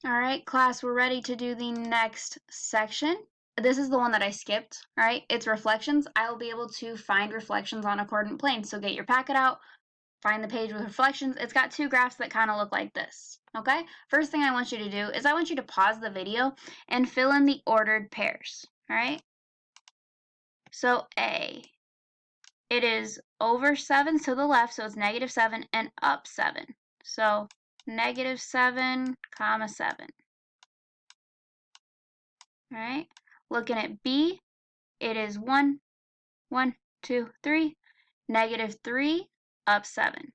All right, class, we're ready to do the next section. This is the one that I skipped, all right? It's reflections. I will be able to find reflections on a coordinate plane. So get your packet out, find the page with reflections. It's got two graphs that kind of look like this, okay? First thing I want you to do is I want you to pause the video and fill in the ordered pairs, all right? So A, it is over 7 to the left, so it's -7, and up 7. So -7, comma 7. All right, looking at B, it is 1, 1, 2, 3, -3, up 7.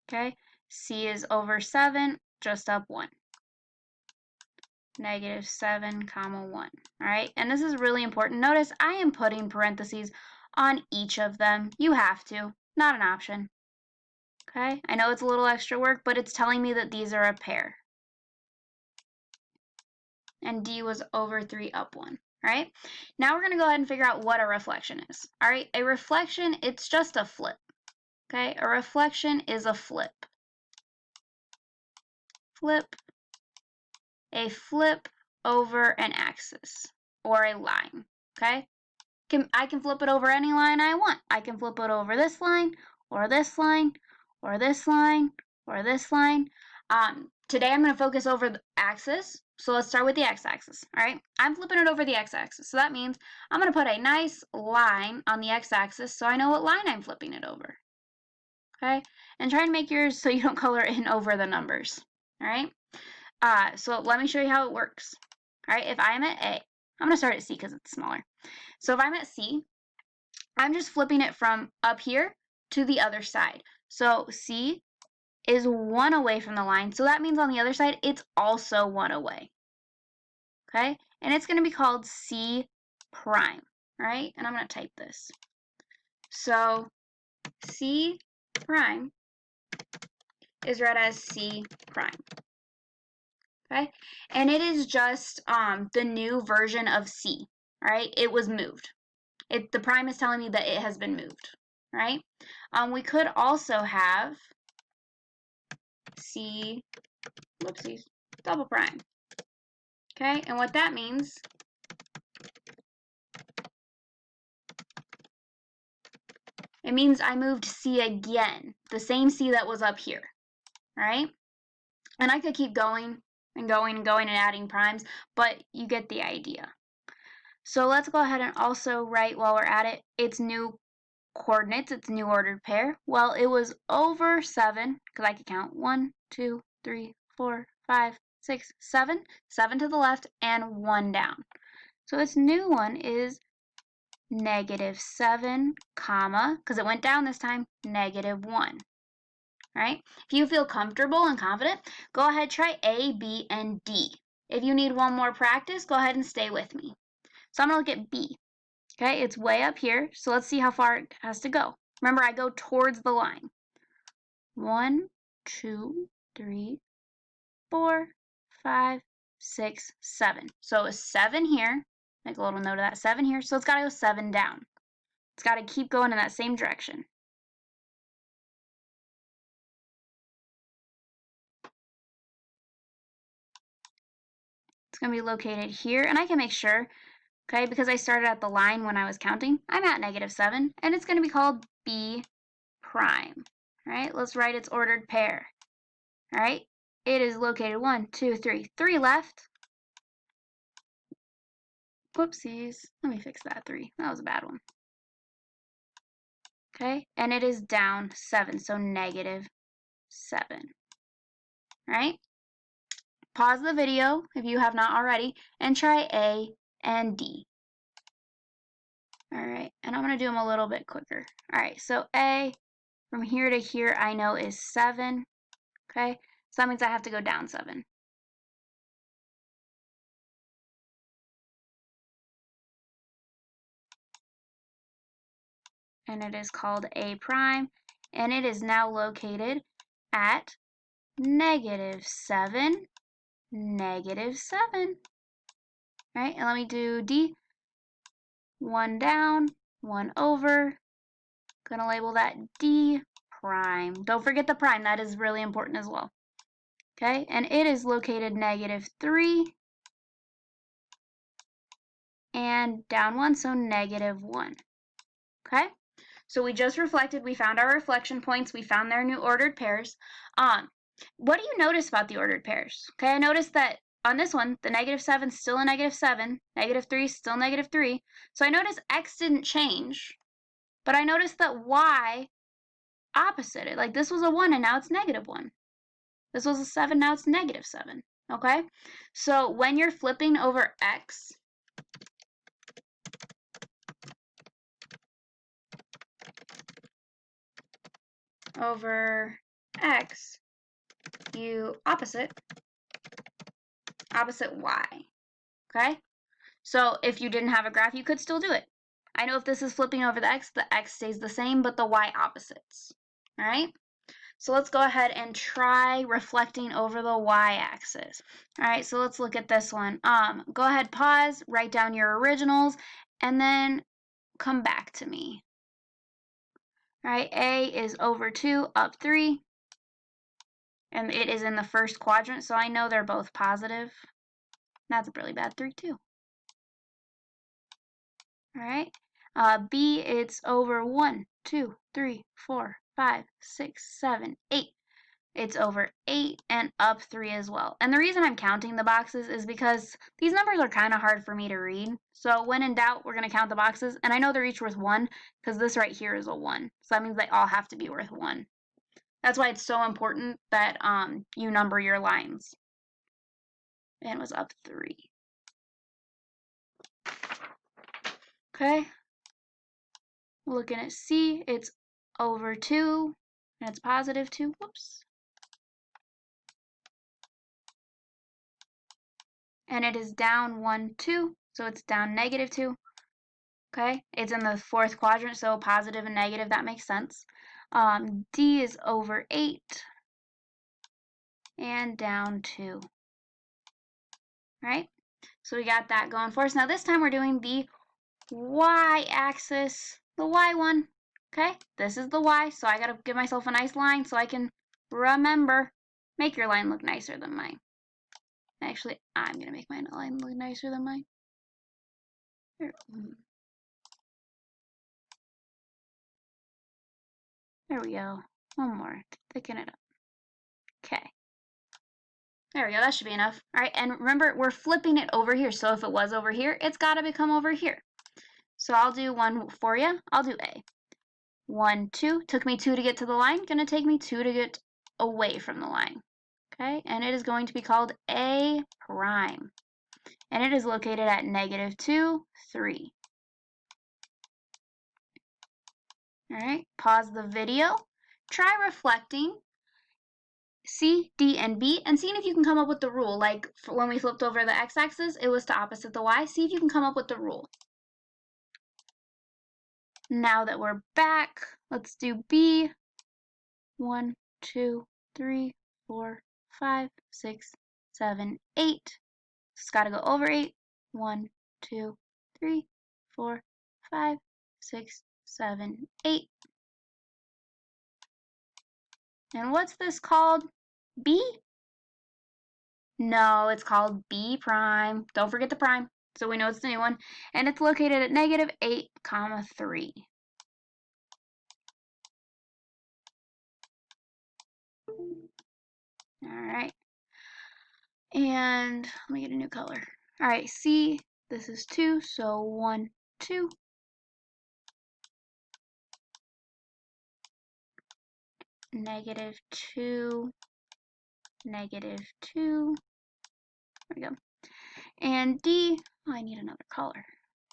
Okay, C is over 7, just up 1. -7, comma 1. All right, and this is really important. Notice I am putting parentheses on each of them. You have to, not an option. Okay, I know it's a little extra work, but it's telling me that these are a pair. And D was over 3, up 1. All right, now we're going to go ahead and figure out what a reflection is. All right, a reflection, it's just a flip. Okay, a reflection is a flip. Flip, a flip over an axis or a line. Okay, I can flip it over any line I want. I can flip it over this line, or this line, or this line, or this line. Today I'm going to focus over the axis. So let's start with the x-axis, all right? I'm flipping it over the x-axis. So that means I'm going to put a nice line on the x-axis so I know what line I'm flipping it over, okay? And try to make yours so you don't color in over the numbers, all right? So let me show you how it works. All right, if I'm at A, I'm going to start at C because it's smaller. So if I'm at C, I'm just flipping it from up here to the other side. So C is 1 away from the line. So that means on the other side, it's also 1 away. Okay? And it's going to be called C prime. All right? And I'm going to type this. So C prime is read as C prime. Okay? And it is just the new version of C. All right? It was moved. The prime is telling me that it has been moved. Right? We could also have C, whoopsies, double prime. Okay, and what that means it means I moved C again, the same C that was up here, all right? And I could keep going and going and going and adding primes, but you get the idea. So let's go ahead and also write, while we're at it, its new coordinates, its new ordered pair. Well, it was over 7, because I could count 1, 2, 3, 4, 5, 6, 7. 7 to the left and 1 down. So its new one is -7, comma, because it went down this time, -1. All right? If you feel comfortable and confident, go ahead, try A, B, and D. If you need one more practice, go ahead and stay with me. So I'm going to look at B. Okay, it's way up here, so let's see how far it has to go. Remember, I go towards the line. 1, 2, 3, 4, 5, 6, 7. So it's 7 here. Make a little note of that. 7 here, so it's got to go 7 down. It's got to keep going in that same direction. It's going to be located here, and I can make sure, okay, because I started at the line when I was counting, I'm at -7, and it's going to be called B prime. All right, let's write its ordered pair. All right, it is located 1, 2, 3, 3 left. Whoopsies, let me fix that 3. That was a bad one. Okay, and it is down 7, so -7. All right, pause the video if you have not already, and try A and D. All right, and I'm going to do them a little bit quicker. All right, so A, from here to here, I know is 7, okay? So that means I have to go down 7. And it is called A prime, and it is now located at -7, -7. All right, and let me do D. 1 down, 1 over. Gonna label that D prime. Don't forget the prime. That is really important as well. Okay, and it is located -3 and down 1, so -1. Okay, so we just reflected. We found our reflection points. We found their new ordered pairs. What do you notice about the ordered pairs? Okay, I noticed that on this one, the -7 is still a -7, -3 is still -3. So I noticed x didn't change, but I noticed that y opposite it. Like this was a 1 and now it's -1. This was a 7, now it's -7. Okay, so when you're flipping over x, over x, you opposite y. Okay, so if you didn't have a graph, you could still do it. I know if this is flipping over the x stays the same, but the y opposites. All right, so let's go ahead and try reflecting over the y-axis. All right, so let's look at this one. Go ahead, pause, write down your originals, and then come back to me. All right, A is over 2, up 3, and it is in the first quadrant, so I know they're both positive. That's a really bad 3, too. All right, B, it's over 1, 2, 3, 4, 5, 6, 7, 8. It's over 8 and up 3 as well. And the reason I'm counting the boxes is because these numbers are kind of hard for me to read. So when in doubt, we're going to count the boxes. And I know they're each worth 1 because this right here is a 1. So that means they all have to be worth 1. That's why it's so important that you number your lines. And it was up 3. Okay. Looking at C, it's over 2 and it's positive 2. Whoops. And it is down 1, 2, so it's down -2. Okay, it's in the fourth quadrant, so positive and negative, that makes sense. D is over 8 and down 2. Right? So we got that going for us. Now this time we're doing the y-axis, the y one. Okay, this is the y, so I gotta give myself a nice line so I can remember. Make your line look nicer than mine. Actually, I'm gonna make my line look nicer than mine. Here. There we go. One more to thicken it up. Okay. There we go. That should be enough. All right, and remember, we're flipping it over here. So if it was over here, it's got to become over here. So I'll do one for you. I'll do A. 1, 2. Took me 2 to get to the line. Going to take me 2 to get away from the line. Okay, and it is going to be called A prime. And it is located at -2, 3. All right, pause the video. Try reflecting C, D, and B, and seeing if you can come up with the rule. Like when we flipped over the x-axis, it was to opposite the y. See if you can come up with the rule. Now that we're back, let's do B. 1, 2, 3, 4, 5, 6, 7, 8. It's got to go over 8. 1, 2, 3, 4, 5, 6, 7, 8. And what's this called? B? No, it's called B prime. Don't forget the prime, so we know it's the new one. And it's located at -8, 3. All right. And let me get a new color. All right, C, this is 2, so 1, 2. -2, -2. There we go. And D, oh, I need another color.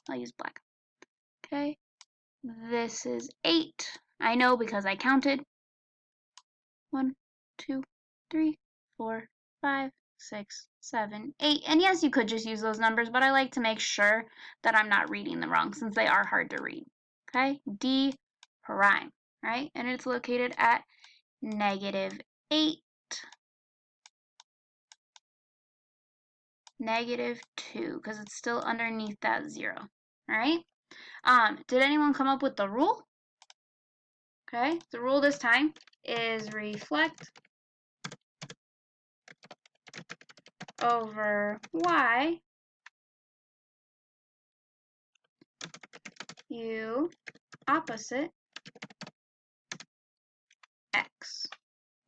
I'll use black. Okay. This is 8. I know because I counted. 1, 2, 3, 4, 5, 6, 7, 8. And yes, you could just use those numbers, but I like to make sure that I'm not reading them wrong since they are hard to read. Okay. D prime, right? And it's located at -8. -2, because it's still underneath that 0. All right. Did anyone come up with the rule? Okay, the rule this time is reflect over y, u opposite x.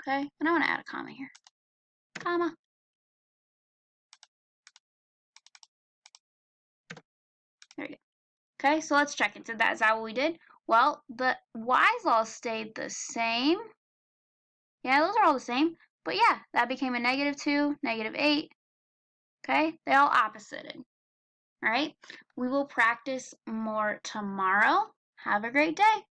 Okay, and I want to add a comma here. Comma. There we go. Okay, so let's check it. So is that what we did? Well, the y's all stayed the same. Yeah, those are all the same. But yeah, that became a -2, -8. Okay, they all opposited. All right, we will practice more tomorrow. Have a great day.